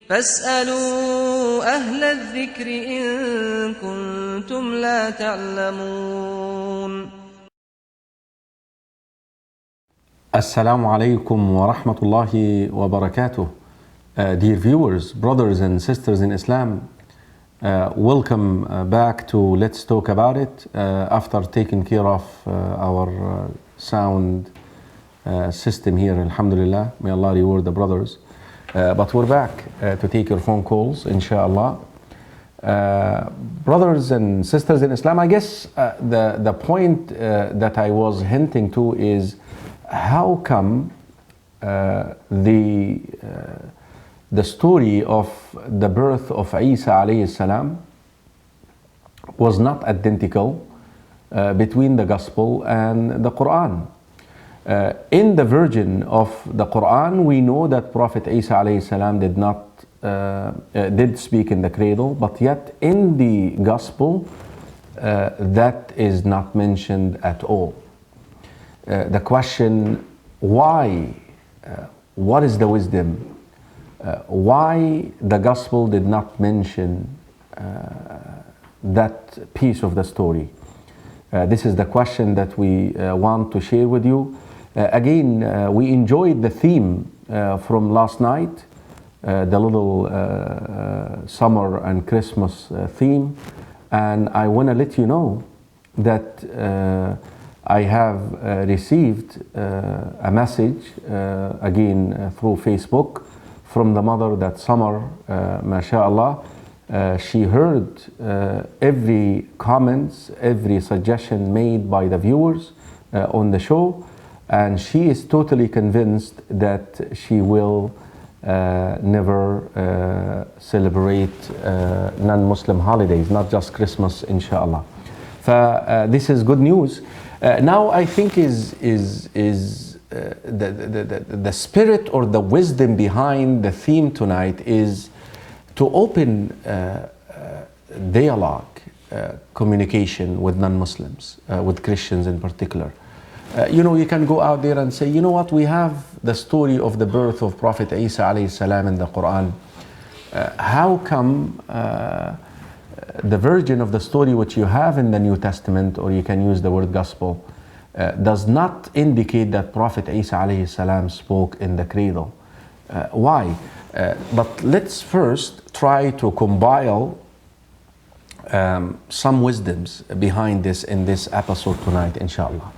فاسألوا أهل الذكر إن كنتم لا تعلمون. Assalamu alaikum wa rahmatullahi wa barakatuh. Dear viewers, brothers and sisters in Islam, welcome back to Let's Talk About It after taking care of our sound system here, alhamdulillah. May Allah reward the brothers. But we're back to take your phone calls, inshallah. Brothers and sisters in Islam, I guess the point that I was hinting to is how come the story of the birth of Isa alayhi salam was not identical between the Gospel and the Quran. In the version of the Quran, we know that Prophet Isa alayhi salam did speak in the cradle, but yet in the Gospel that is not mentioned at all. The question, why? What is the wisdom? Why the Gospel did not mention that piece of the story? This is the question that we want to share with you. Again, we enjoyed the theme from last night, the little summer and Christmas theme, and I want to let you know that I have received a message again through Facebook from the mother that summer, mashallah, she heard every comments, every suggestion made by the viewers on the show, and she is totally convinced that she will never celebrate non-Muslim holidays, not just Christmas, inshallah. This is good news. Now I think is the spirit or the wisdom behind the theme tonight is to open dialogue, communication with non-Muslims, with Christians in particular. You can go out there and say, you know what, we have the story of the birth of Prophet Isa alayhi salam in the Quran. How come the version of the story which you have in the New Testament, or you can use the word gospel, does not indicate that Prophet Isa alayhi salam spoke in the cradle? Why? But let's first try to compile some wisdoms behind this in this episode tonight, inshallah.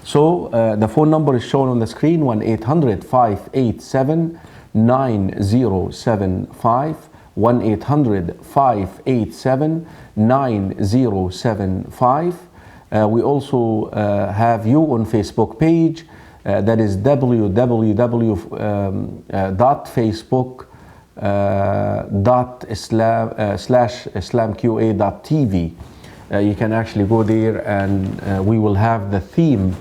So the phone number is shown on the screen, 1-800-587-9075, 1-800-587-9075. We also have you on Facebook page, that is www.facebook.com/IslamQA.TV. You can actually go there and we will have the theme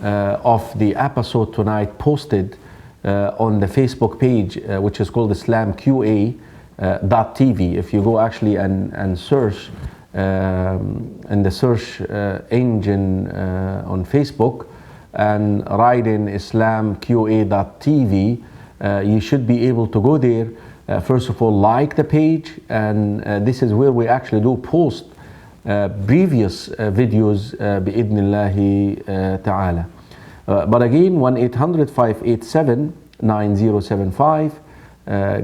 of the episode tonight posted on the Facebook page, which is called IslamQA.TV. If you go actually and search in the search engine on Facebook and write in IslamQA.TV, you should be able to go there. First of all, like the page, and this is where we actually do post previous videos bi'idhnillahi ta'ala. But again, 1-800-587-9075.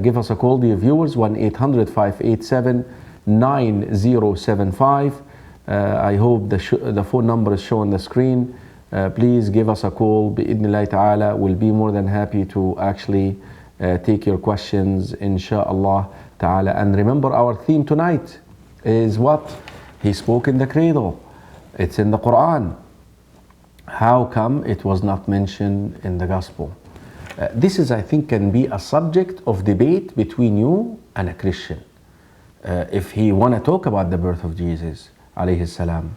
Give us a call, dear viewers, 1-800-587-9075. I hope the phone number is shown on the screen. Please give us a call, bi'idhnillahi ta'ala. We'll be more than happy to actually take your questions, insha'Allah ta'ala. And remember, our theme tonight is what? He spoke in the cradle. It's in the Quran. How come it was not mentioned in the Gospel? This is, I think, can be a subject of debate between you and a Christian. If he want to talk about the birth of Jesus, alayhi salam,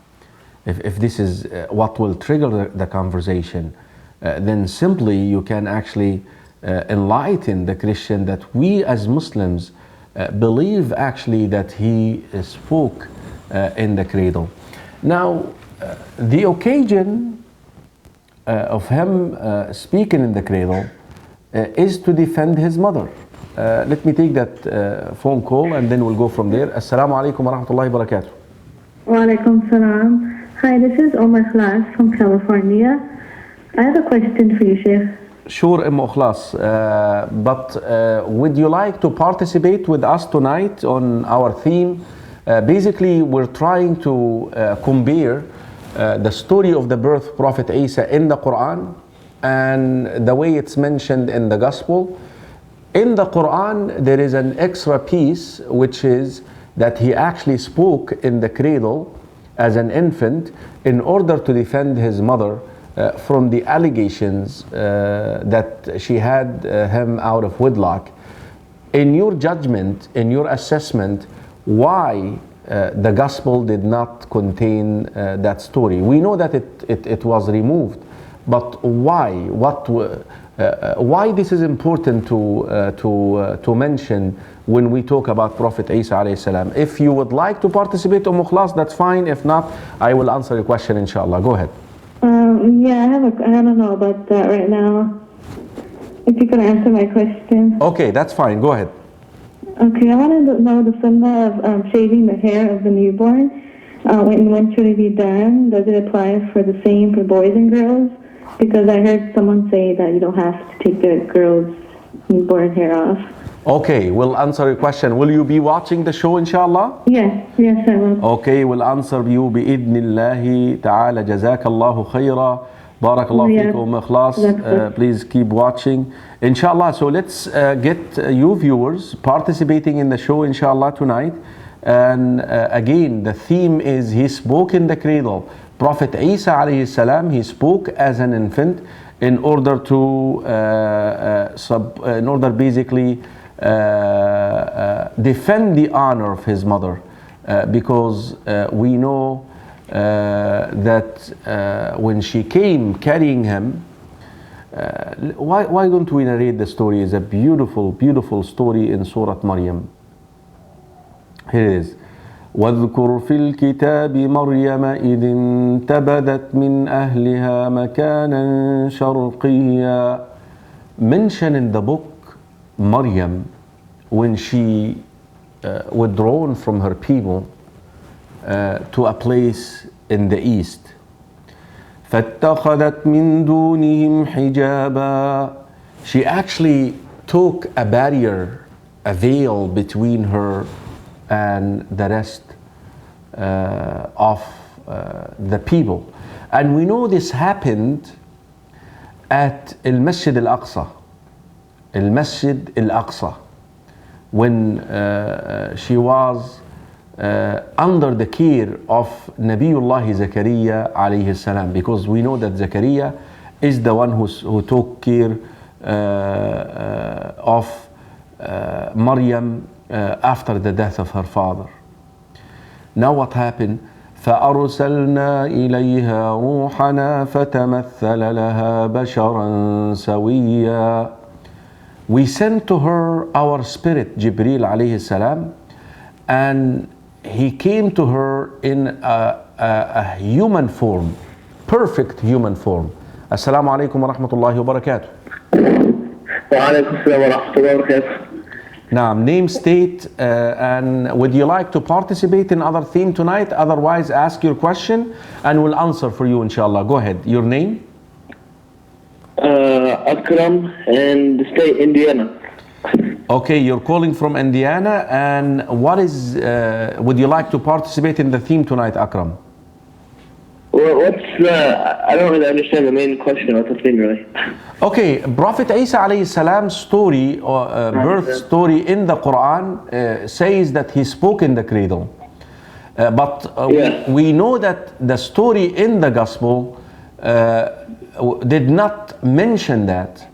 if this is what will trigger the conversation, then simply you can actually enlighten the Christian that we as Muslims believe actually that he spoke in the cradle. Now, the occasion of him speaking in the cradle is to defend his mother. Let me take that phone call and then we'll go from there. Assalamu alaikum wa rahmatullahi wa barakatuh. Wa alaikum salam. Hi, this is Omar Khalas from California. I have a question for you, Sheikh. Sure, Ikhlas. But would you like to participate with us tonight on our theme? Basically, we're trying to compare the story of the birth of Prophet Isa in the Quran and the way it's mentioned in the Gospel. In the Quran, there is an extra piece, which is that he actually spoke in the cradle as an infant in order to defend his mother from the allegations that she had him out of wedlock. In your judgment, in your assessment, why the Gospel did not contain that story? We know that it was removed, but why? Why this is important to mention when we talk about Prophet Isa alayhi salam? If you would like to participate, Ikhlas, that's fine. If not, I will answer your question, inshallah. Go ahead. Yeah, I don't know about that right now. If you could answer my question. Okay, that's fine. Go ahead. Okay, I wanted to know the sunnah of shaving the hair of the newborn. When should it be done? Does it apply for the same for boys and girls? Because I heard someone say that you don't have to take the girl's newborn hair off. Okay, we'll answer your question. Will you be watching the show, inshallah? Yes, I will. Okay, we'll answer you bi'idnillahi ta'ala. Jazakallahu khayra. Barakallahu feekum, Ikhlas. Please keep watching. Inshallah, so let's get you viewers participating in the show, inshallah, tonight. And again, the theme is he spoke in the cradle. Prophet Isa alayhi salam, he spoke as an infant in order to basically defend the honor of his mother, because we know that when she came carrying him, why don't we narrate the story? It's a beautiful story in Surah Maryam. Here it is. واذكر في الكتاب مريم إذ انتبذت من أهلها مكانا شرقيا. Mention in the book Maryam when she withdrawn from her people to a place in the east. فاتخذت من دونهم حجابا. She actually took a barrier, a veil between her and the rest of the people. And we know this happened at Al-Masjid Al-Aqsa. Al-Masjid Al-Aqsa, when she was under the care of Nabiullah Zakaria alayhi salam, because we know that Zakaria is the one who took care of Maryam after the death of her father. Now what happened? فأرسلنا إليها روحنا فتمثل لها بشرا سويا. We sent to her our spirit, Jibreel alayhi salam, and he came to her in a human form, perfect human form. Assalamu alaikum wa rahmatullahi wa barakatuh. Wa alaikum assalam wa rahmatullahi wa barakatuh. Now, name, state, and would you like to participate in other theme tonight? Otherwise, ask your question and we'll answer for you, inshallah. Go ahead. Your name? Akram, and the state Indiana. Okay, you're calling from Indiana, and what is, would you like to participate in the theme tonight, Akram? Well, I don't really understand the main question. What's the thing, really? Okay, Prophet Isa alayhi salam's story, or birth story in the Quran says that he spoke in the cradle. But we know that the story in the Gospel did not mention that.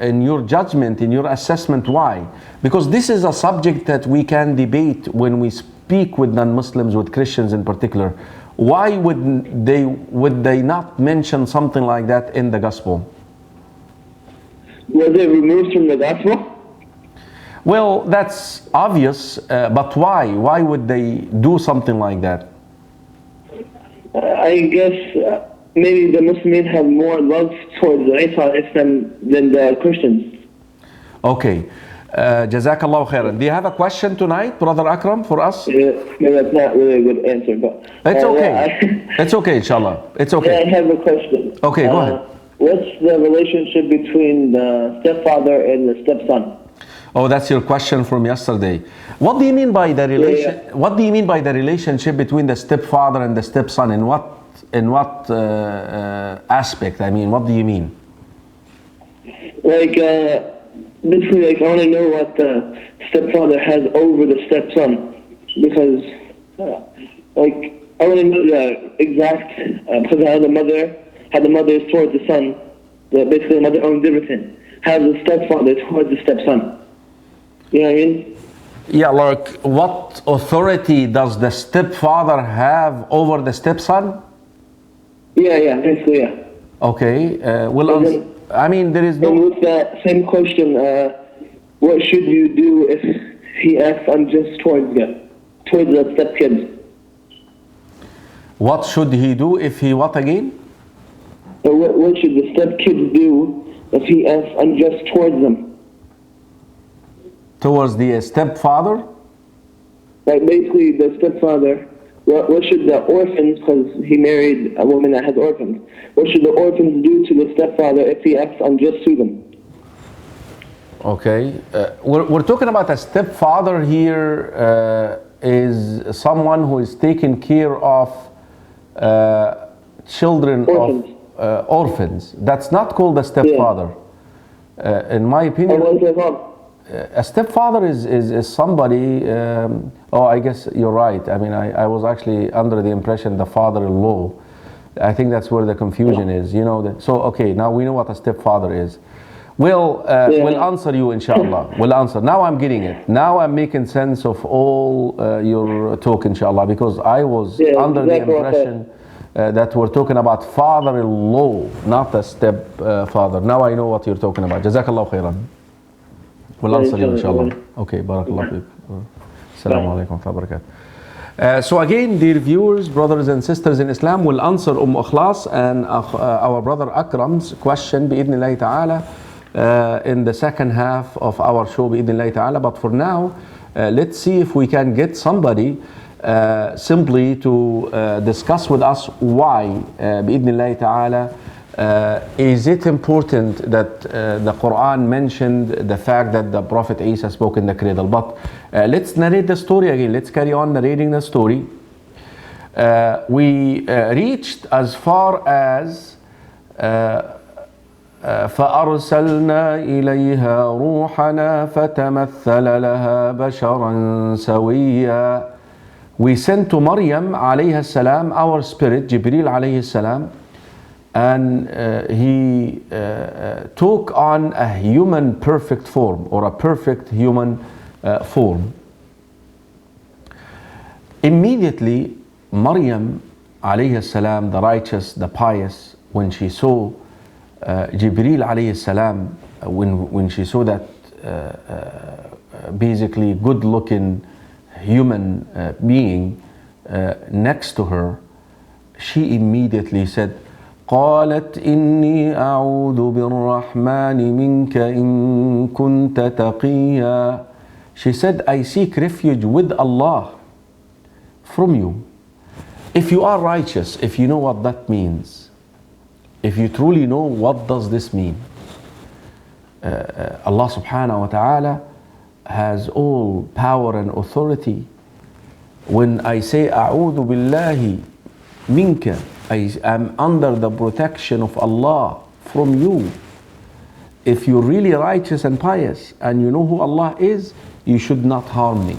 In your judgment, in your assessment, why? Because this is a subject that we can debate when we speak with non-Muslims, with Christians in particular. Why would they not mention something like that in the Gospel? Was it removed from the Gospel? Well, that's obvious, but why? Why would they do something like that? I guess maybe the Muslims have more love towards Isa than the Christians. Okay, Jazakallah khairan. Do you have a question tonight, Brother Akram, for us? Yeah, that's not really a good answer, but It's okay. yeah, It's okay, inshallah. It's yeah, okay. I have a question. Okay, go ahead. What's the relationship between the stepfather and the stepson? Oh, that's your question from yesterday. What do you mean by the relation? Yeah. What do you mean by the relationship between the stepfather and the stepson? In what aspect? I mean, what do you mean? Like, basically, like, I want to know what the stepfather has over the stepson, because, like, I want to know the exact, because how the mother is towards the son, basically the mother owns everything. How the stepfather towards the stepson. You know what I mean? Yeah, like what authority does the stepfather have over the stepson? Yeah, basically, yeah. Okay, And then- I mean, there is And no. with that same question, what should you do if he acts unjust towards the stepkids? What should he do if he what again? Or what should the stepkids do if he acts unjust towards them? Towards the stepfather? Like, basically, the stepfather, what should the orphans, because he married a woman that has orphans, what should the orphans do to the stepfather if he acts unjust to them? Okay, we're talking about a stepfather here is someone who is taking care of children Orphans. of orphans. That's not called a stepfather. In my opinion, Or what is their mom? a stepfather is somebody, I guess you're right. I mean, I was actually under the impression the father-in-law. I think that's where the confusion is, you know. So, okay, now we know what a stepfather is. We'll answer you, inshallah. We'll answer. Now I'm getting it. Now I'm making sense of all your talk, inshallah, because I was under the impression that we're talking about father-in-law, not a stepfather. Now I know what you're talking about. Jazakallah khairan. We'll answer you, inshallah. Okay, barakallah fiqh. Assalamu alaikum wa barakatuh. So again, dear viewers, brothers and sisters in Islam, we'll answer Ikhlas and our brother Akram's question, bi'idhnillahi ta'ala, in the second half of our show, bi'idhnillahi ta'ala. But for now, let's see if we can get somebody simply to discuss with us why, bi'idhnillahi ta'ala, is it important that the Quran mentioned the fact that the Prophet Isa spoke in the cradle? But let's narrate the story again. Let's carry on narrating the story. We reached as far as فأرسلنا إليها روحنا فتمثل لها بشرا سويا. We sent to Maryam alayhi salam our spirit, Jibril alayhi salam, and he took on a human perfect form, or a perfect human form. Immediately, Maryam alayhi salam, the righteous, the pious, when she saw Jibril alayhi salam, when she saw that basically good-looking human being next to her, she immediately said, قالت إني أعوذ بالرحمن منك إن كنت تقيا. She said, I seek refuge with Allah from you. If you are righteous, if you know what that means, if you truly know what does this mean, Allah subhanahu wa ta'ala has all power and authority. When I say أعوذ بالله منك, I am under the protection of Allah from you. If you're really righteous and pious and you know who Allah is, you should not harm me.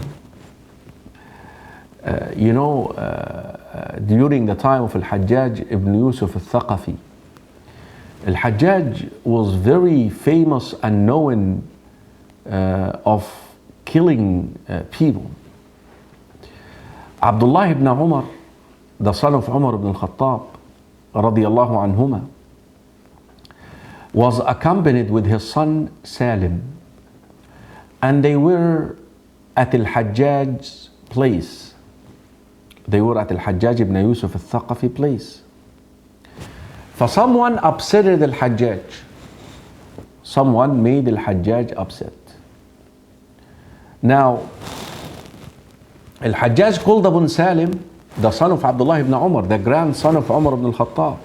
During the time of Al-Hajjaj ibn Yusuf al-Thaqafi, Al-Hajjaj was very famous and known of killing people. Abdullah ibn Umar, the son of Umar ibn al-Khattab, radiyallahu anhuma, was accompanied with his son Salim, and they were at Al-Hajjaj's place. They were at Al-Hajjaj ibn Yusuf al-Thaqafi place. For someone upset Al-Hajjaj. Someone made Al-Hajjaj upset. Now, Al-Hajjaj called upon Salim, the son of Abdullah ibn Umar, the grandson of Umar ibn al-Khattab.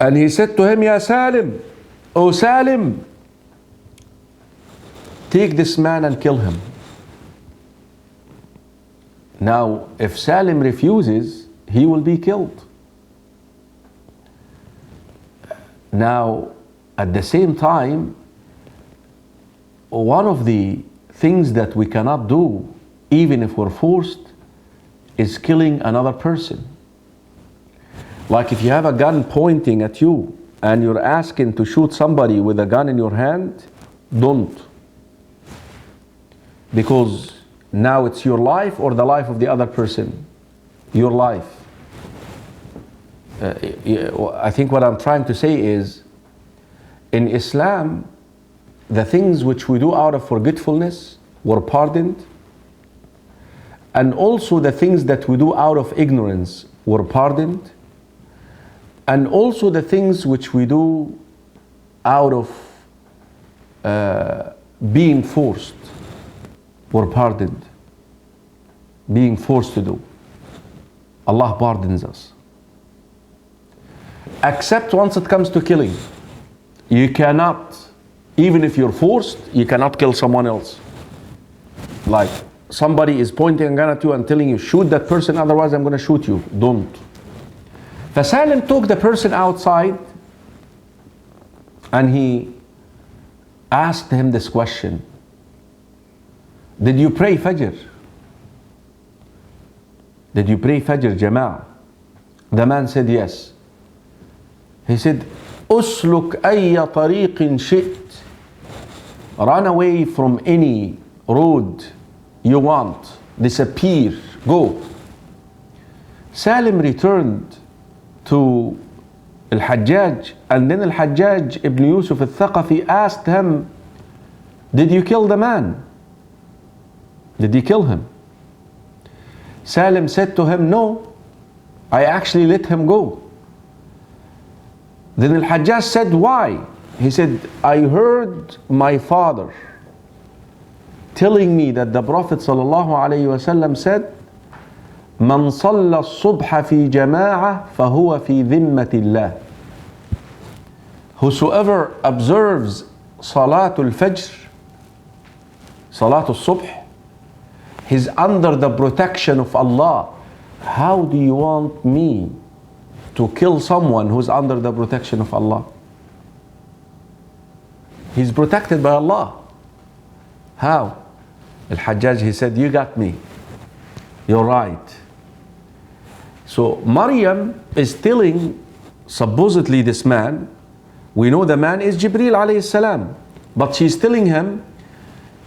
And he said to him, Ya Salim, O Salim, take this man and kill him. Now, if Salim refuses, he will be killed. Now, at the same time, one of the things that we cannot do, even if we're forced, is killing another person. Like if you have a gun pointing at you and you're asking to shoot somebody with a gun in your hand, don't. Because now it's your life or the life of the other person. Your life. I think what I'm trying to say is, in Islam, the things which we do out of forgetfulness were pardoned, and also the things that we do out of ignorance were pardoned, and also the things which we do out of being forced were pardoned. Being forced to do. Allah pardons us. Except once it comes to killing. You cannot, even if you're forced, you cannot kill someone else. Like somebody is pointing a gun at you and telling you, shoot that person, otherwise I'm going to shoot you. Don't. Salim took the person outside and he asked him this question. Did you pray Fajr? Did you pray Fajr, Jama'ah? The man said yes. He said, Usluk ayya tariqin shit. Run away from any road you want. Disappear. Go. Salim returned to Al-Hajjaj, and then Al-Hajjaj ibn Yusuf al-Thaqafi asked him, did you kill the man? Did you kill him? Salim said to him, no, I actually let him go. Then Al-Hajjaj said, why? He said, I heard my father telling me that the Prophet ﷺ said, من صلى الصبح في جماعة فهو في ذمة الله. Whosoever observes Salatul Fajr, Salatul Subh, he's under the protection of Allah. How do you want me to kill someone who's under the protection of Allah? He's protected by Allah. How? Al-Hajjaj, he said, you got me. You're right. So Maryam is telling supposedly this man, we know the man is Jibreel alayhi salam, but she's telling him,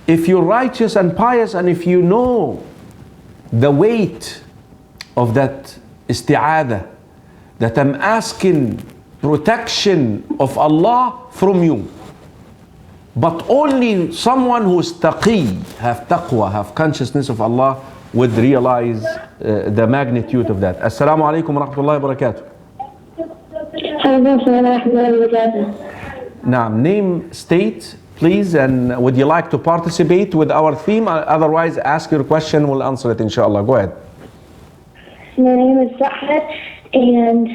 if you're righteous and pious and if you know the weight of that isti'adah, that I'm asking protection of Allah from you, but only someone who is taqi, have taqwa, have consciousness of Allah, would realize the magnitude of that. Assalamu alaikum wa rahmatullahi wa barakatuh. Now, name, state, please, and would you like to participate with our theme? Otherwise, ask your question, we'll answer it, inshallah. Go ahead. My name is Sa'ad, and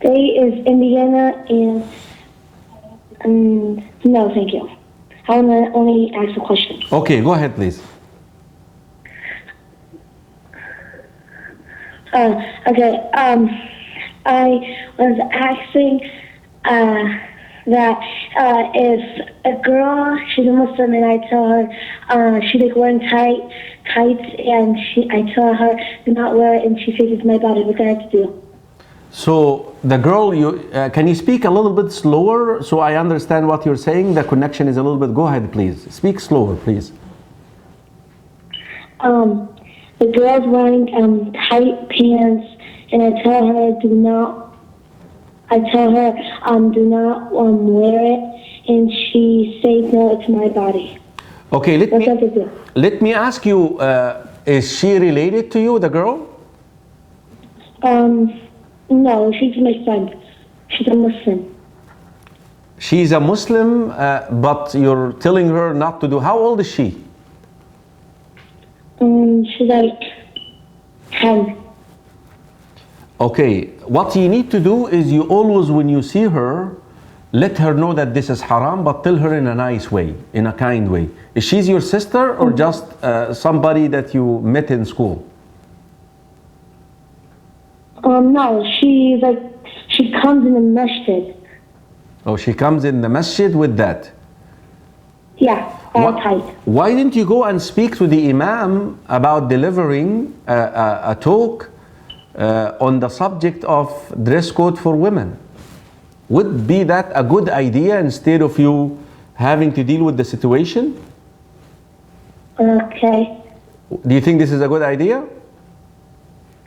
state is Indiana, and no, thank you. I want to only ask a question. Okay, go ahead, please. Okay, I was asking that if a girl, she's a Muslim, and I tell her she's like wearing tights, and I tell her do not wear it, and she says it's my body. What do I have to do? So the girl, can you speak a little bit slower so I understand what you're saying? The connection is a little bit. Go ahead, please. Speak slower, please. The girl's wearing tight pants, and I tell her do not wear it, and she says no, it's my body. Okay, let me ask you, is she related to you, the girl? No, she's my friend. She's a Muslim. She's a Muslim, but you're telling her not to do. How old is she? She's like 10. Okay, what you need to do is you always, when you see her, let her know that this is haram, but tell her in a nice way, in a kind way. Is she your sister or just somebody that you met in school? No, she comes in the masjid. Oh, she comes in the masjid with that. Yeah, all tight. Why didn't you go and speak to the imam about delivering a talk on the subject of dress code for women? Would be that a good idea instead of you having to deal with the situation? Okay. Do you think this is a good idea?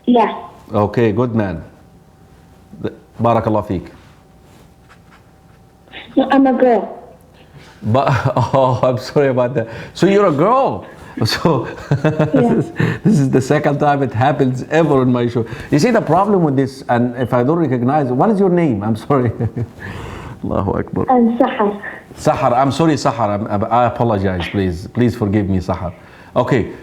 Yeah. Okay, good man. Barakallah feek. No, I'm a girl. But oh, I'm sorry about that. So you're a girl. So Yeah. this is the second time it happens ever on my show. You see the problem with this, and if I don't recognize, what is your name? I'm sorry. Allahu Akbar. And Sahar. Sahar, I'm sorry, Sahar. I apologize. Please forgive me, Sahar. Okay,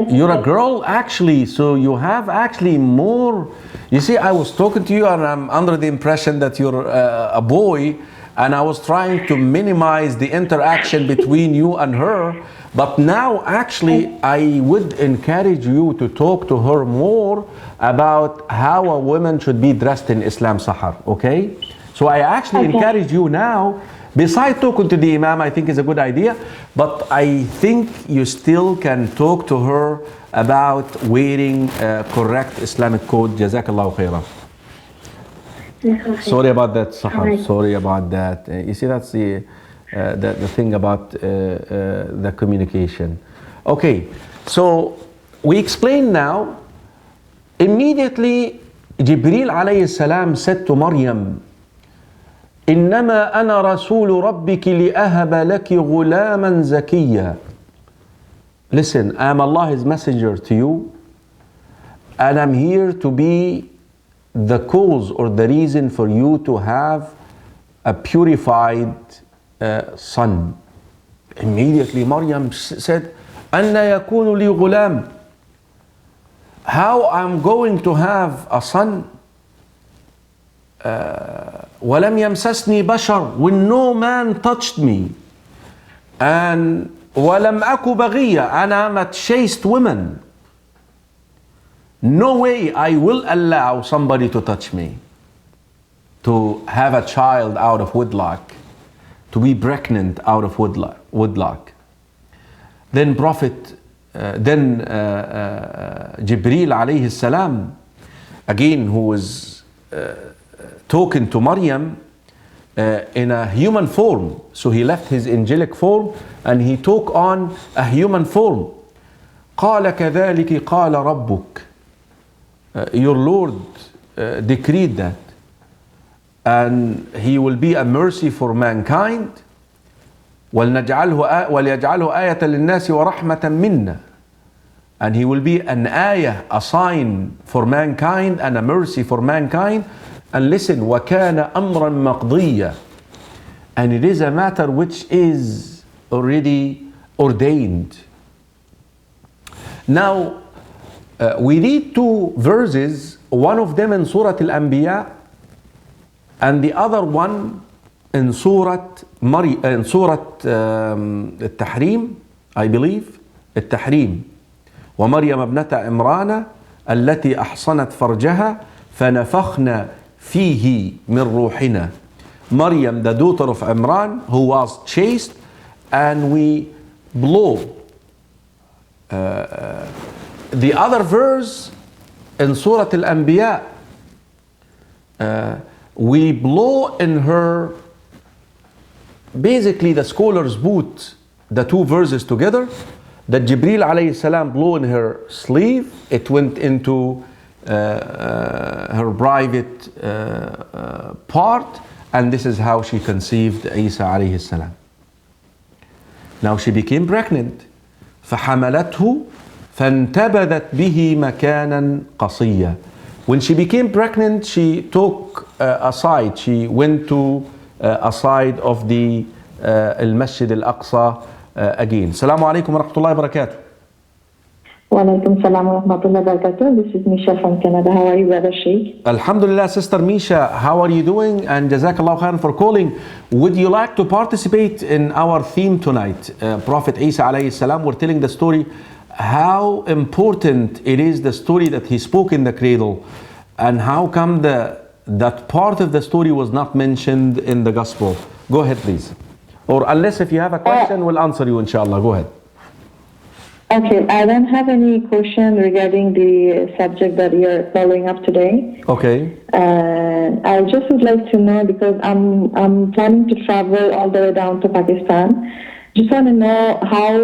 you're a girl actually, so you have actually more. You see, I was talking to you, and I'm under the impression that you're a boy, and I was trying to minimize the interaction between you and her. But now, actually, I would encourage you to talk to her more about how a woman should be dressed in Islam, Sahar. Okay? So I actually encourage you now. Besides talking to the Imam, I think is a good idea, but I think you still can talk to her about wearing correct Islamic code. Jazakallahu khairan. Sorry about that, Sahar. Sorry about that. You see, that's the thing about the communication. Okay, so we explain now. Immediately, Jibreel alayhi salam said to Maryam, إنما أنا رسول ربك لأهب لك غلاما زكيا. Listen, I am Allah's messenger to you, and I'm here to be the cause or the reason for you to have a purified son. Immediately Maryam said, أن يكون لي غلام. How I'm going to have a son? ولم يمسسني بشر, when no man touched me, and ولم أكو بغية, and I'm a chaste woman. No way I will allow somebody to touch me, to have a child out of wedlock, to be pregnant out of wedlock. Then Jibreel alayhi salam, again, who was talking to Maryam in a human form. So he left his angelic form and he took on a human form. قال كذلك قال ربك. Your Lord decreed that, and He will be a mercy for mankind. وليجعله آية للناس ورحمة منا. And He will be an ayah, a sign for mankind and a mercy for mankind. And listen, وَكَانَ أَمْرًا مَقْضِيًّا. And it is a matter which is already ordained. Now, we read two verses, one of them in Surah Al-Anbiya, and the other one in Surah Al-Tahrim, I believe, Al-Tahrim. وَمَرْيَمَ ابْنَةَ عِمْرَانَ الَّتِي أَحْصَنَتْ فَرْجَهَا فَنَفَخْنَا فِيهِ مِنْ رُوحِنَا. Maryam, the daughter of Imran, who was chaste, and we blow. The other verse in Surah Al-Anbiya, we blow in her. Basically, the scholars put the two verses together, that Jibreel alayhi salam blew in her sleeve. It went into her private part, and this is how she conceived Isa alayhi salam. Now she became pregnant. فحملته فانتبذت به مكانا قصيا. When she became pregnant, she took aside. She went to aside of the Al-Masjid Al-Aqsa again. Assalamu alaikum wa rahmatullahi wa barakatuh. Wa alaikum salam wa rahmatullahi wa barakatuh. This is Misha from Canada. How are you, Brother Sheikh? Alhamdulillah, Sister Misha, how are you doing? And Jazakallah khairan for calling. Would you like to participate in our theme tonight? Prophet Isa alayhi salam, we're telling the story, how important it is, the story that he spoke in the cradle, and how come that part of the story was not mentioned in the gospel. Go ahead, please. Or unless if you have a question, we'll answer you, inshallah. Go ahead. Okay, I don't have any question regarding the subject that you're following up today. Okay. I just would like to know, because I'm planning to travel all the way down to Pakistan. Just want to know how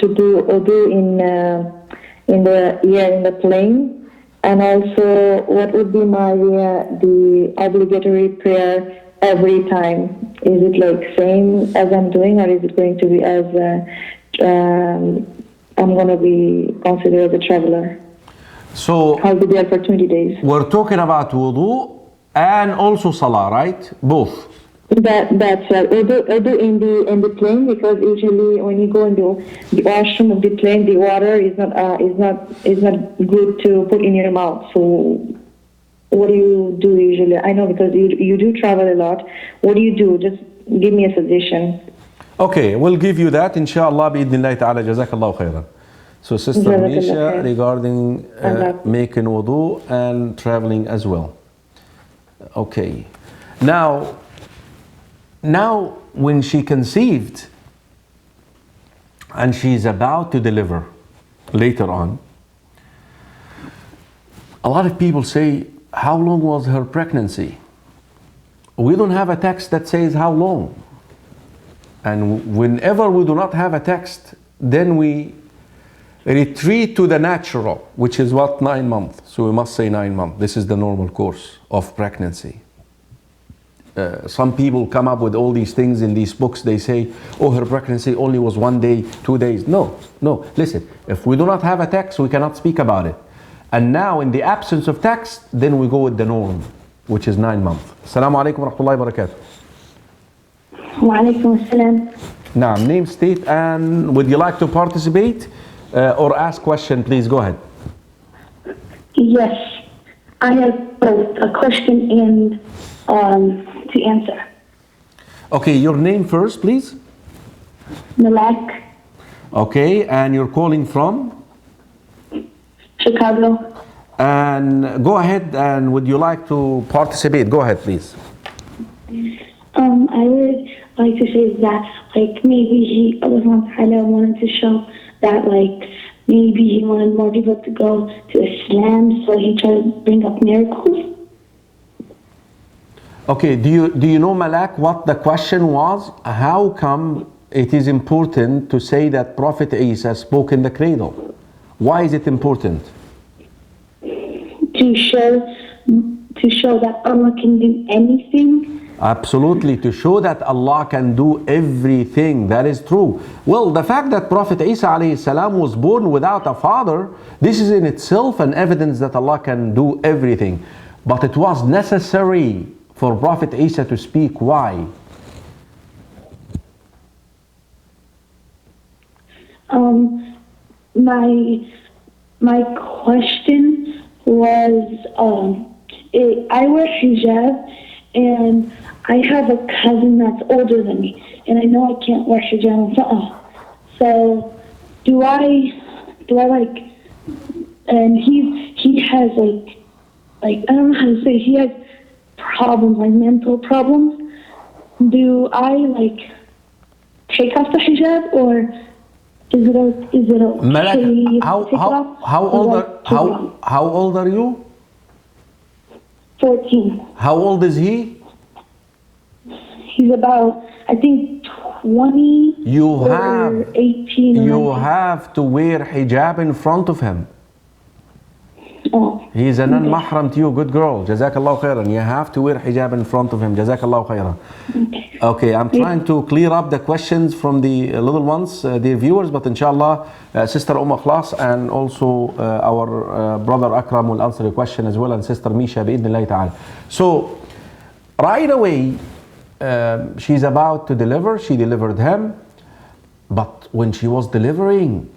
to do Urdu in the plane, and also what would be my the obligatory prayer every time. Is it like same as I'm doing, or is it going to be as I'm going to be considered as a traveler? So I'll be there for 20 days. we're talking about wudu and also salah, right? Both. That's right. Urdu in the plane, because usually when you go into the washroom of the plane, the water is not good to put in your mouth. So what do you do usually? I know because you do travel a lot. What do you do? Just give me a suggestion. Okay, we'll give you that, inshallah, bi'idhnillahi ta'ala, jazakallahu khairan. So Sister Jazakallah Misha, khair. regarding making wudu and traveling as well. Okay. Now when she conceived and she's about to deliver later on, a lot of people say, how long was her pregnancy? We don't have a text that says how long. And whenever we do not have a text, then we retreat to the natural, which is what, 9 months. So we must say 9 months. This is the normal course of pregnancy. Some people come up with all these things in these books. They say, oh, her pregnancy only was 1 day, 2 days. No. Listen, if we do not have a text, we cannot speak about it. And now in the absence of text, then we go with the norm, which is 9 months. Assalamu alaikum wa rahmatullahi wa barakatuh. Wa alaikum assalam. Now, name, state, and would you like to participate or ask question? Please go ahead. Yes, I have both a question and to answer. Okay, your name first, please. Malak, Okay, and you're calling from? Chicago. And go ahead, and would you like to participate? Go ahead, please. I would like to say that, like, maybe Allah subhanahu wa ta'ala wanted to show that, like, maybe he wanted more people to go to Islam, so he tried to bring up miracles. Okay, do you know, Malak, what the question was? How come it is important to say that Prophet Isa spoke in the cradle? Why is it important? To show that Allah can do anything. Absolutely, to show that Allah can do everything. That is true. Well, the fact that Prophet Isa alayhi salam was born without a father, this is in itself an evidence that Allah can do everything. But it was necessary for Prophet Isa to speak. Why? My question was, I wear hijab, and I have a cousin that's older than me, and I know I can't wear hijab. So do I like? And he has like I don't know how to say. He has problems, like mental problems. Do I like take off the hijab, or is it okay? Malak, to how take it off? how old are you? 14. How old is he? He's about, I think, 20 or 18. You have to wear hijab in front of him. Oh. He is a non-mahram to you, good girl. Jazakallah khairan. You have to wear hijab in front of him. Jazakallah khairan. Okay, I'm trying to clear up the questions from the little ones, dear viewers, but inshallah, Sister Ikhlas and also our brother Akram will answer your question as well, and Sister Misha bi'idhnillahi ta'ala. So, right away, she's about to deliver. She delivered him, but when she was delivering,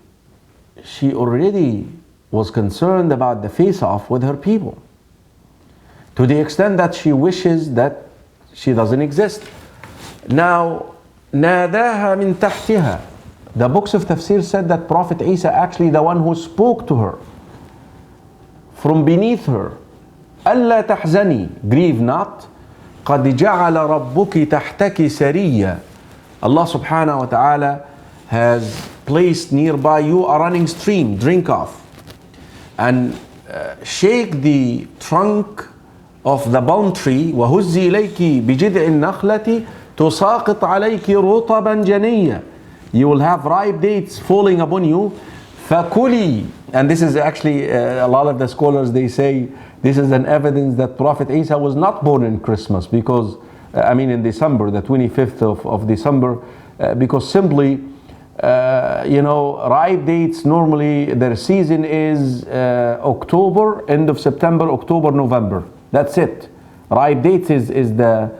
she already was concerned about the face-off with her people, to the extent that she wishes that she doesn't exist. Now, ناداها من تحتها. The books of tafsir said that Prophet Isa actually the one who spoke to her from beneath her. ألا تحزني, grieve not. قد جعل ربك تحتك سريا. Allah subhanahu wa ta'ala has placed nearby you a running stream, drink of. And shake the trunk of the palm tree. وهزي إليك بجذع النخلة تساقط عليك رطبا جنيا. You will have ripe dates falling upon you. فكلي. And this is actually a lot of the scholars, they say this is an evidence that Prophet Isa was not born in Christmas, because in December, the 25th of December, because simply ripe dates, normally their season is October, end of September, October, November. That's it. Ripe dates is the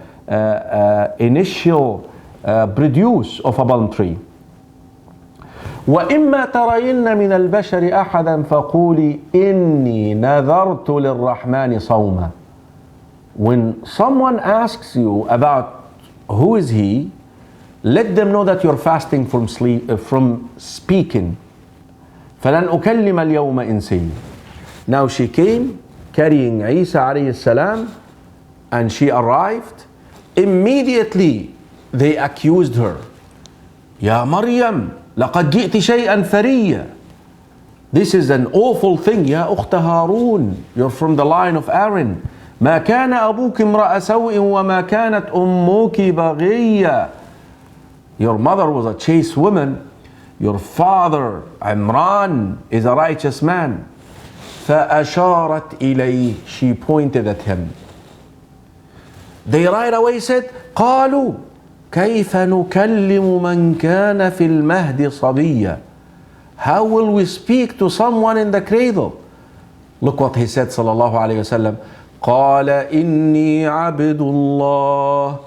initial produce of a palm tree. وإما ترين من البشر أحدا فقولي إني نذرت للرحمن صوما. When someone asks you about who is he, let them know that you're fasting from speaking. فلن أكلم اليوم إنسيا. Now she came carrying Isa alayhi salam, and she arrived. Immediately they accused her. Ya Maryam, لقد جئت شيئا فريا. This is an awful thing. يا أخت هارون, you're from the line of Aaron. ما كان أبوك امرأ سوء وما كانت أمك بغيا. Your mother was a chaste woman. Your father Imran is a righteous man. فأشارت إليه, she pointed at him. They right away said, قالوا كيف نكلم من كان في المهد صبيا. How will we speak to someone in the cradle? Look what he said, sallallahu alayhi wasallam. قال إني عبد الله.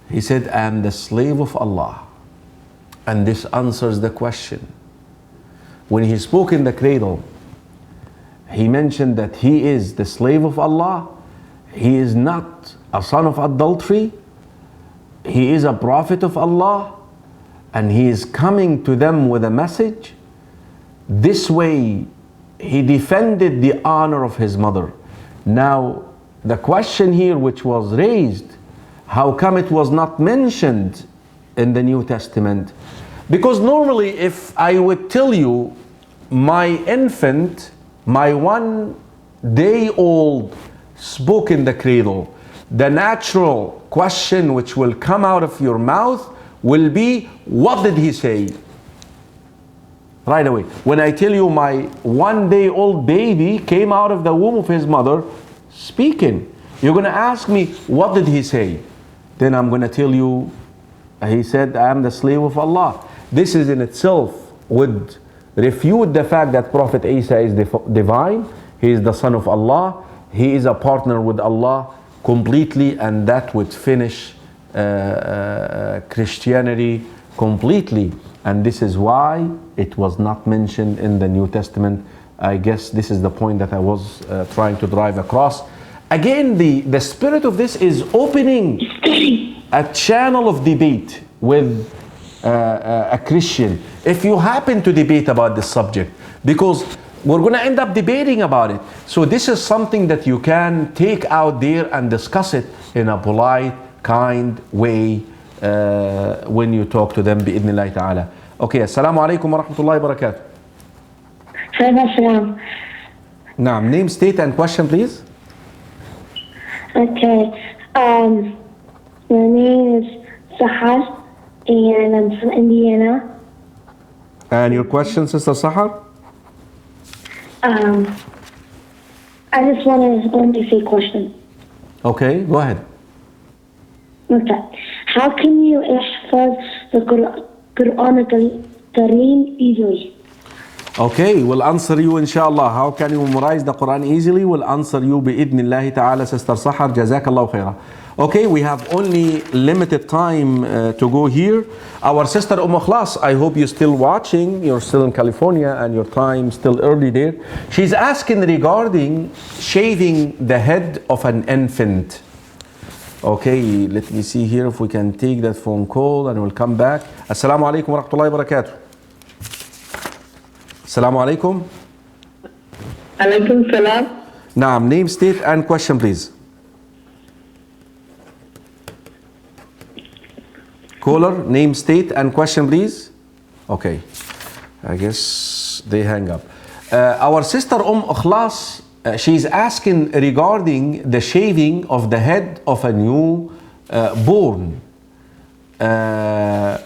He said, I am the slave of Allah. And this answers the question. When he spoke in the cradle, he mentioned that he is the slave of Allah. He is not a son of adultery. He is a prophet of Allah, and he is coming to them with a message. This way, he defended the honor of his mother. Now, the question here which was raised, how come it was not mentioned in the New Testament? Because normally, if I would tell you, my infant, my 1 day old spoke in the cradle, the natural question which will come out of your mouth will be, what did he say? Right away. When I tell you my 1 day old baby came out of the womb of his mother speaking, you're going to ask me, what did he say? Then I'm going to tell you, he said, I am the slave of Allah. This is in itself would refute the fact that Prophet Isa is divine. He is the son of Allah. He is a partner with Allah completely, and that would finish Christianity completely. And this is why it was not mentioned in the New Testament. I guess this is the point that I was trying to drive across. Again, the spirit of this is opening a channel of debate with a Christian. If you happen to debate about this subject, because we're going to end up debating about it. So this is something that you can take out there and discuss it in a polite, kind way when you talk to them, بإذن الله تعالى. Okay, assalamu alaikum wa rahmatullahi wa barakatuh. Salam. Naam, name, state and question please. Okay, my name is Sahar and I'm from Indiana. And your question, Sister Sahar? I just want to say a question. Okay, go ahead. Okay. How can you ihfaz the Quranic Karim easily? Okay, we'll answer you inshallah. How can you memorize the Quran easily? We'll answer you بإذن الله تعالى, Sister Sahar. Jazakallah khairah. Okay, we have only limited time to go here. Our sister Ikhlas, I hope you're still watching. You're still in California and your time still early there. She's asking regarding shaving the head of an infant. Okay, let me see here if we can take that phone call and we'll come back. Assalamu alaikum wa rahmatullahi wa barakatuh. Assalamu alaikum. Alaikum salam. Naam, name, state and question please. Caller, name, state and question please. Okay, I guess they hang up. Our sister Ikhlas, she's asking regarding the shaving of the head of a new born. Dear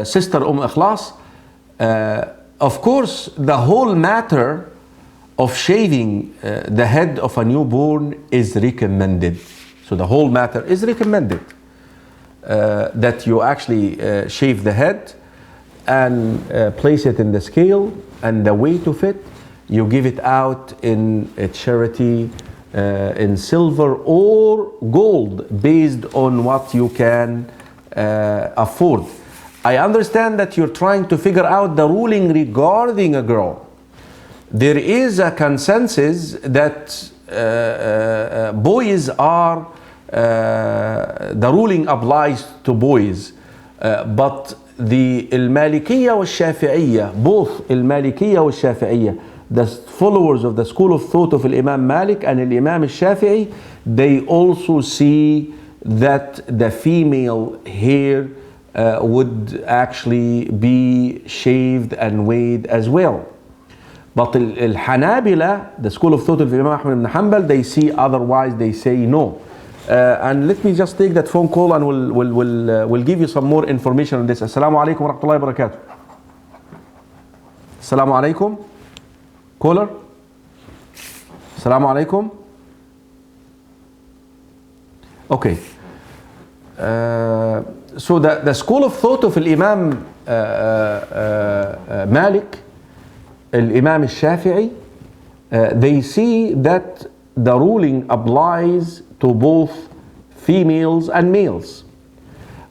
sister Ikhlas, of course the whole matter of shaving the head of a newborn is recommended. So the whole matter is recommended. That you actually shave the head and place it in the scale, and the weight of it, you give it out in a charity in silver or gold based on what you can afford. I understand that you're trying to figure out the ruling regarding a girl. There is a consensus that boys are the ruling applies to boys, but the Al-Malikiyya wal-Shafi'iyya, both Al-Malikiyya wal-Shafi'iyya, the followers of the school of thought of Imam Malik and Imam Shafi'i, they also see that the female hair would actually be shaved and weighed as well. But Al-Hanabila, the school of thought of Imam Ahmad ibn Hanbal, they see otherwise, they say no. And let me just take that phone call and we'll give you some more information on this. Assalamu alaikum wa rahmatullahi wa barakatuh. Assalamu alaikum. Caller. Assalamu alaikum. Okay. So the school of thought of Imam Malik, Imam Shafi'i, they see that the ruling applies to both females and males,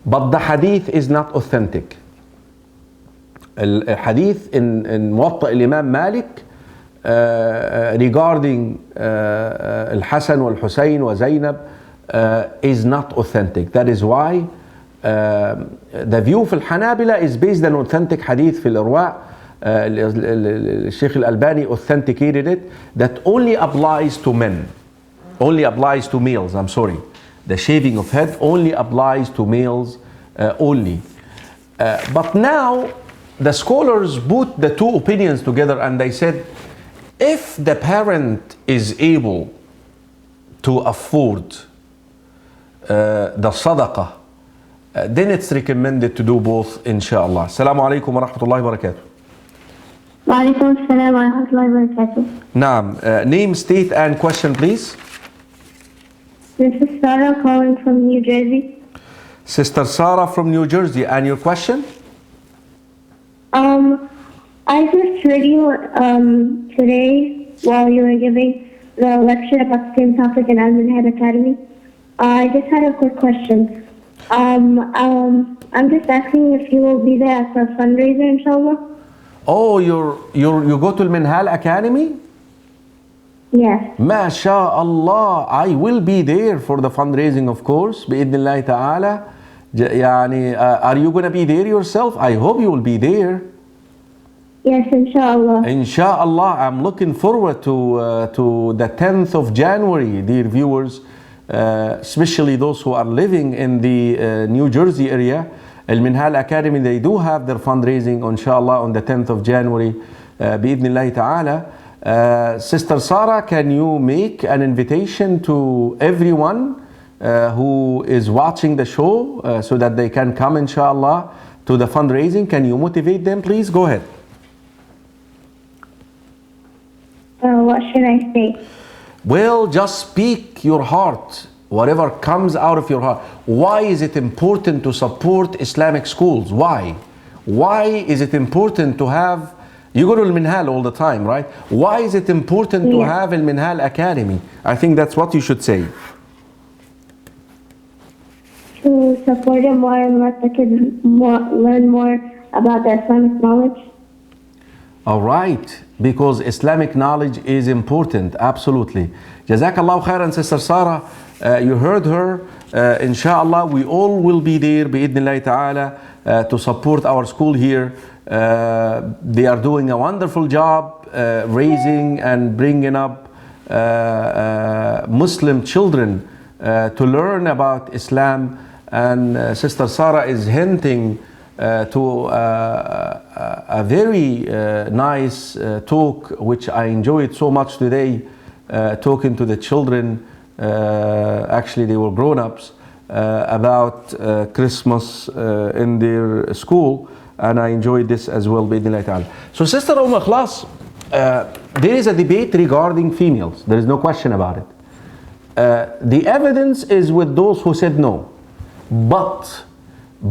but the hadith is not authentic. Hadith in Muwatta Imam Malik regarding Al-Hasan wal-Husayn wa Zainab is not authentic. That is why the view of Al-Hanabila is based on authentic hadith في الإرواء. Sheikh Al-Albani authenticated it, that only applies to men, only applies to males, I'm sorry. The shaving of head only applies to males only. But now the scholars put the two opinions together and they said, if the parent is able to afford the sadaqah, then it's recommended to do both, inshallah. Assalamu alaikum wa rahmatullahi wa barakatuh. Wa alaikum assalam wa rahmatullahi wa barakatuh. Naam, name, state and question please. This is Sarah calling from New Jersey. Sister Sarah from New Jersey, and your question? I just heard you today while you were giving the lecture about the same topic in Al-Minhaj Academy. I just had a quick question. I'm just asking if you will be there at the fundraiser, inshallah. Oh, you go to Al-Minhaj Academy? Yes. MashaAllah, I will be there for the fundraising, of course, bi'idhnillahi ta'ala. Are you going to be there yourself? I hope you will be there. Yes, inshallah. Inshallah, I'm looking forward to the 10th of January, dear viewers, especially those who are living in the New Jersey area. Al-Minhaj Academy, they do have their fundraising, inshallah, on the 10th of January, bi'idhnillahi ta'ala. Sister Sarah, can you make an invitation to everyone who is watching the show so that they can come, inshallah, to the fundraising? Can you motivate them, please? Go ahead. What should I say? Well, just speak your heart, whatever comes out of your heart. Why is it important to support Islamic schools? Why? Why is it important to have, you go to Al-Minhaj all the time, right? Why is it important to have Al-Minhaj Academy? I think that's what you should say. to support it more and let the kids learn more about the Islamic knowledge. All right, because Islamic knowledge is important, absolutely. Jazakallah khairan, Sister Sarah. You heard her. Inshallah, we all will be there, bi'idhnillahi ta'ala, to support our school here. They are doing a wonderful job raising and bringing up Muslim children to learn about Islam. And Sister Sarah is hinting to a very nice talk, which I enjoyed so much today, talking to the children. Actually, they were grown-ups, about Christmas in their school, and I enjoyed this as well. So, Sister Ikhlas, there is a debate regarding females. There is no question about it. The evidence is with those who said no, but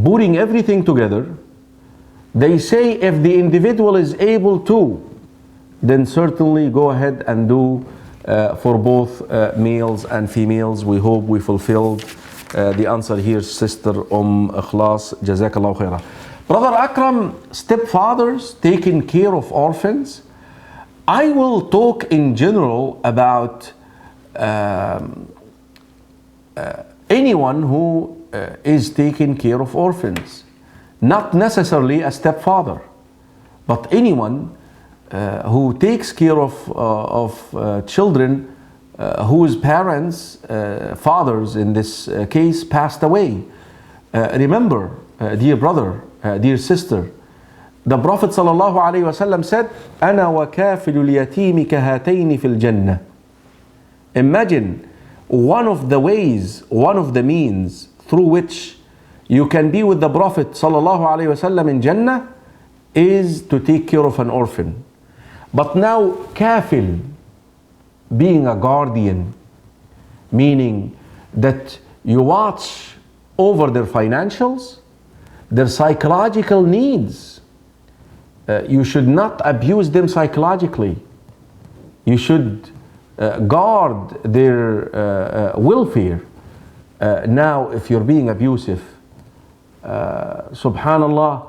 putting everything together, they say if the individual is able to, then certainly go ahead and do for both males and females. We hope we fulfilled the answer here, Sister Ikhlas. Jazakallah khairah. Brother Akram, stepfathers taking care of orphans. I will talk in general about anyone who is taking care of orphans, not necessarily a stepfather, but anyone who takes care of children whose parents, fathers in this case, passed away. Remember, dear brother, dear sister, the Prophet ﷺ said, "Ana wa kafilul yatimi kahataini fil jannah." Imagine one of the ways, one of the means through which you can be with the Prophet ﷺ in Jannah is to take care of an orphan. But now, kafil, being a guardian, meaning that you watch over their financials, their psychological needs. You should not abuse them psychologically. You should guard their welfare. Now, if you're being abusive, subhanallah,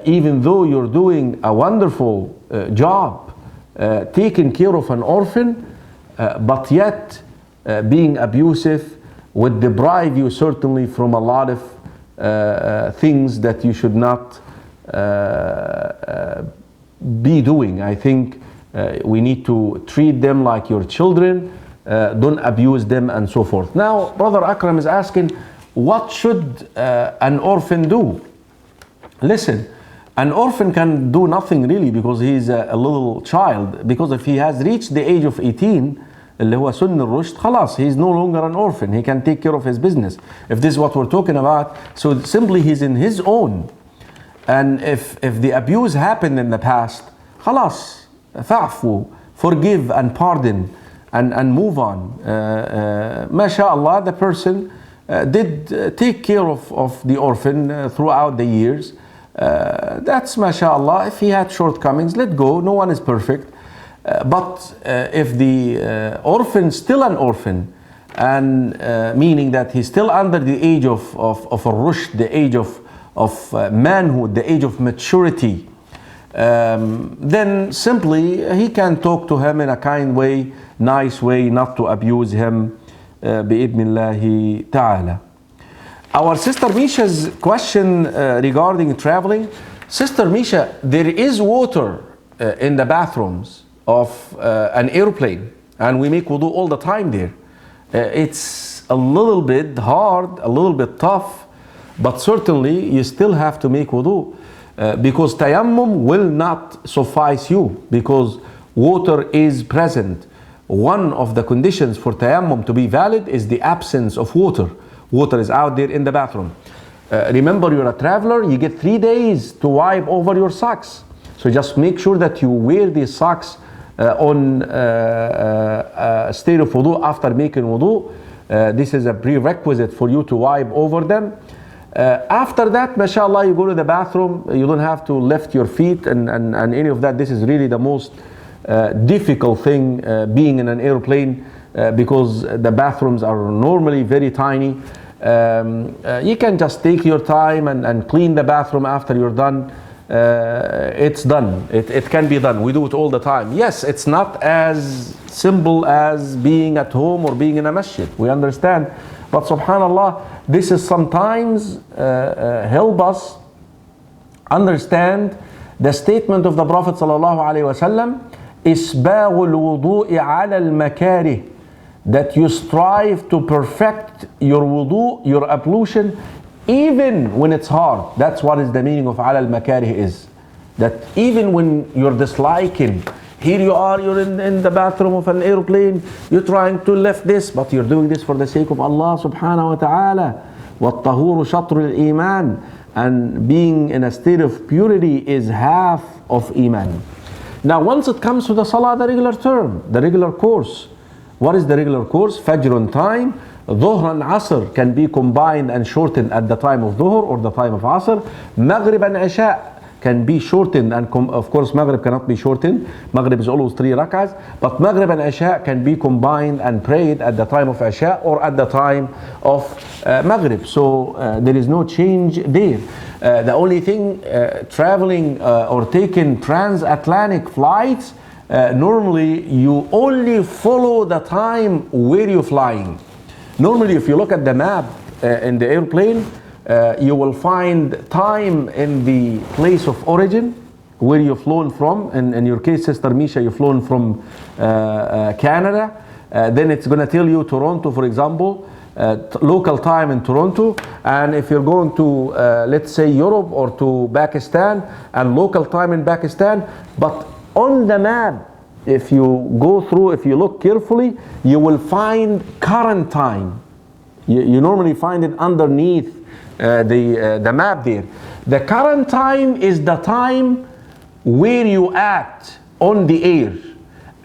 even though you're doing a wonderful job taking care of an orphan, but yet being abusive would deprive you certainly from a lot of things that you should not be doing. I think we need to treat them like your children, don't abuse them, and so forth. Now, Brother Akram is asking, what should an orphan do? Listen, an orphan can do nothing really, because he's a little child. Because if he has reached the age of 18, اللي هو سن الرشد, خلاص, he's no longer an orphan. He can take care of his business. If this is what we're talking about, so simply he's in his own. And if the abuse happened in the past, خلاص, فاعفو, forgive and pardon and move on. MashaAllah, the person did take care of the orphan throughout the years. That's MashaAllah. If he had shortcomings, let go. No one is perfect. But if the orphan is still an orphan, and meaning that he's still under the age of a rushd, the age of manhood, the age of maturity, then simply he can talk to him in a kind way, nice way, not to abuse him, bi'idhnillahi ta'ala. Our Sister Misha's question regarding traveling. Sister Misha, there is water in the bathrooms of an airplane, and we make wudu all the time there. It's a little bit hard, a little bit tough, but certainly you still have to make wudu, because tayammum will not suffice you, because water is present. One of the conditions for tayammum to be valid is the absence of water. Water is out there in the bathroom. Remember, you're a traveler, you get 3 days to wipe over your socks. So just make sure that you wear these socks on state of wudu after making wudu. This is a prerequisite for you to wipe over them. After that, mashallah, you go to the bathroom, you don't have to lift your feet and any of that. This is really the most difficult thing being in an airplane, because the bathrooms are normally very tiny. You can just take your time and clean the bathroom after you're done. It's done. It can be done. We do it all the time. Yes, it's not as simple as being at home or being in a masjid. We understand. But subhanAllah, this is sometimes help us understand the statement of the Prophet sallallahu alaihi wasallam, إسباغ الوضوء على المكاره, that you strive to perfect your wudu, your ablution, even when it's hard. That's what is the meaning of على المكاره is. That even when you're disliking, here you are, you're in the bathroom of an airplane, you're trying to lift this, but you're doing this for the sake of Allah subhanahu wa ta'ala. وَالطَّهُورُ شَطْرُ الْإِيمَانِ, and being in a state of purity is half of Iman. Now once it comes to the Salah, the regular term, the regular course. What is the regular course? Fajr on time, Dhuhr and Asr can be combined and shortened at the time of Dhuhr or the time of Asr. Maghrib and Isha can be shortened, and of course Maghrib cannot be shortened. Maghrib is always 3 rak'ahs, but Maghrib and Isha can be combined and prayed at the time of Isha or at the time of Maghrib. So there is no change there. The only thing, traveling or taking transatlantic flights, normally you only follow the time where you're flying. Normally if you look at the map in the airplane, you will find time in the place of origin where you've flown from. In your case, Sister Misha, you've flown from Canada. Then it's going to tell you Toronto, for example, local time in Toronto. And if you're going to, let's say, Europe or to Pakistan, and local time in Pakistan. But on the map, if you go through, if you look carefully, you will find current time. You normally find it underneath the map there. The current time is the time where you act on the air,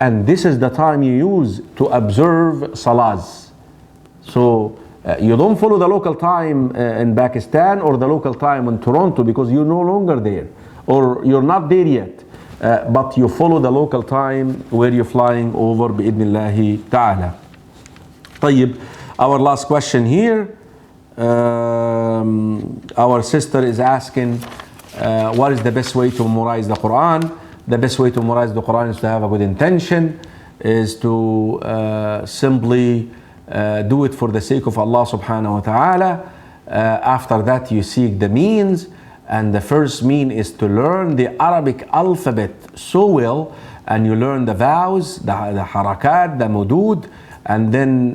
and this is the time you use to observe salahs. So you don't follow the local time in Pakistan or the local time in Toronto, because you're no longer there or you're not there yet, but you follow the local time where you're flying over bi'idnillahi ta'ala. طيب, our last question here. Our sister is asking, what is the best way to memorize the Quran? The best way to memorize the Quran is to have a good intention, is to simply do it for the sake of Allah subhanahu wa ta'ala. After that you seek the means, and the first mean is to learn the Arabic alphabet so well, and you learn the vowels, the harakat, the mudud, and then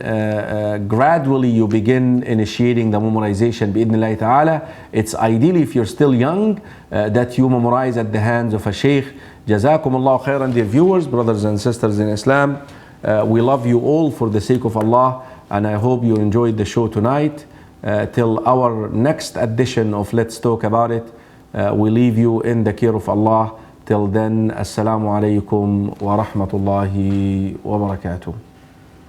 gradually you begin initiating the memorization bi'idhnillahi ta'ala. It's ideally, if you're still young, that you memorize at the hands of a sheikh. Jazakumullah khairan, dear viewers, brothers and sisters in Islam. We love you all for the sake of Allah, and I hope you enjoyed the show tonight. Till our next edition of Let's Talk About It, we leave you in the care of Allah. Till then, Assalamu alaikum wa rahmatullahi wa barakatuh.